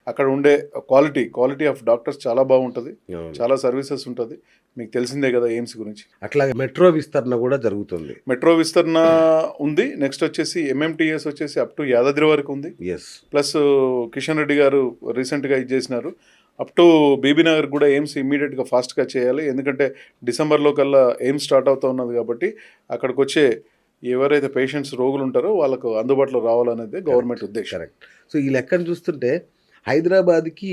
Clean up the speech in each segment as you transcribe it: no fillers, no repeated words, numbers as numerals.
అక్కడ ఉండే quality of doctors చాలా బాగుంటుంది, అవును. చాలా సర్వీసెస్ ఉంటుంది. మీకు తెలిసిందే కదా ఎయిమ్స్ గురించి. అట్లాగే మెట్రో విస్తరణ కూడా జరుగుతుంది. మెట్రో విస్తరణ ఉంది. నెక్స్ట్ వచ్చేసి ఎంఎంటీఎస్ వచ్చేసి అప్ టు యాదాద్రి వరకు ఉంది. ఎస్. ప్లస్ కిషన్ రెడ్డి గారు రీసెంట్గా ఇది చేసినారు. అప్ టు బీబీ నగర్ కూడా ఎయిమ్స్ ఇమ్మీడియట్గా ఫాస్ట్గా చేయాలి. ఎందుకంటే డిసెంబర్లో కల్లా ఎయిమ్స్ స్టార్ట్ అవుతూ ఉన్నది కాబట్టి అక్కడికి వచ్చే ఎవరైతే పేషెంట్స్ రోగులు ఉంటారో వాళ్ళకు అందుబాటులో రావాలనేది గవర్నమెంట్ ఉద్దేశం. కరెక్ట్. సో ఈ లెక్కను చూస్తుంటే హైదరాబాద్కి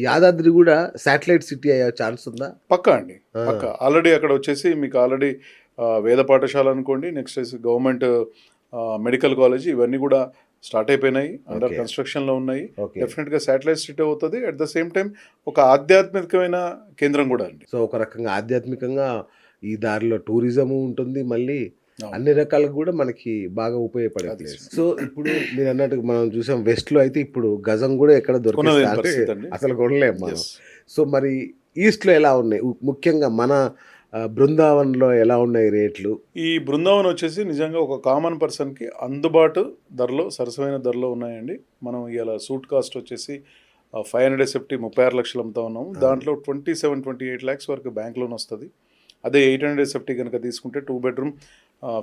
యాదాద్రి కూడా శాటిలైట్ సిటీ అయ్యే ఛాన్స్ ఉందా? పక్కా అండి, పక్కా. ఆల్రెడీ అక్కడ వచ్చేసి మీకు ఆల్రెడీ వేద పాఠశాల అనుకోండి, నెక్స్ట్ గవర్నమెంట్ మెడికల్ కాలేజ్ ఇవన్నీ కూడా స్టార్ట్ అయిపోయినాయి, అండర్ కన్స్ట్రక్షన్లో ఉన్నాయి. డెఫినెట్గా శాటిలైట్ సిటీ అవుతుంది. అట్ ద సేమ్ టైం ఒక ఆధ్యాత్మికమైన కేంద్రం కూడా అండి. సో ఒక రకంగా ఆధ్యాత్మికంగా ఈ దారిలో టూరిజము ఉంటుంది, మళ్ళీ అన్ని రకాలకు కూడా మనకి బాగా ఉపయోగపడే ప్లేస్. సో ఇప్పుడు మీరు అన్నట్టు మనం చూసాం వెస్ట్లో అయితే ఇప్పుడు గజం కూడా ఎక్కడ దొరకదు, అసలు కొనలేము మనం. సో మరి ఈస్ట్లో ఎలా ఉన్నాయి, ముఖ్యంగా మన బృందావన్లో ఎలా ఉన్నాయి రేట్లు? ఈ బృందావన్ వచ్చేసి నిజంగా ఒక కామన్ పర్సన్కి అందుబాటు ధరలో, సరసమైన ధరలో ఉన్నాయండి. మనం ఇలా సూట్ కాస్ట్ వచ్చేసి 500 SFT 36 లక్షలు అమ్ముతా ఉన్నాము. దాంట్లో 27-28 lakhs వరకు బ్యాంక్ లోన్ వస్తుంది. అదే 800 SFT కనుక తీసుకుంటే 2 bedroom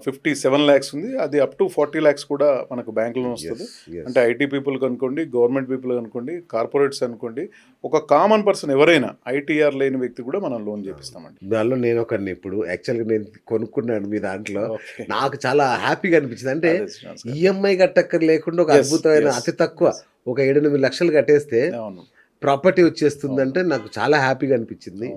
57 lakhs ఉంది. అది అప్ టు 40 lakhs కూడా మనకు బ్యాంక్ లోన్ వస్తుంది. అంటే ఐటీ పీపుల్ అనుకోండి, గవర్నమెంట్ పీపుల్ అనుకోండి, కార్పొరేట్స్ అనుకోండి, ఒక కామన్ పర్సన్ ఎవరైనా ఐటీఆర్ లేని వ్యక్తి కూడా మనం లోన్ చేపిస్తామండి. దానిలో నేను ఒకరిని ఇప్పుడు యాక్చువల్గా నేను కొనుక్కున్నాను మీ దాంట్లో. నాకు చాలా హ్యాపీగా అనిపించింది. అంటే ఈఎంఐ కట్టక్కర్ లేకుండా ఒక అద్భుతమైన అతి తక్కువ ఒక 7-8 లక్షలు కట్టేస్తే ప్రాపర్టీ వచ్చేస్తుందంటే నాకు చాలా హ్యాపీగా అనిపించింది.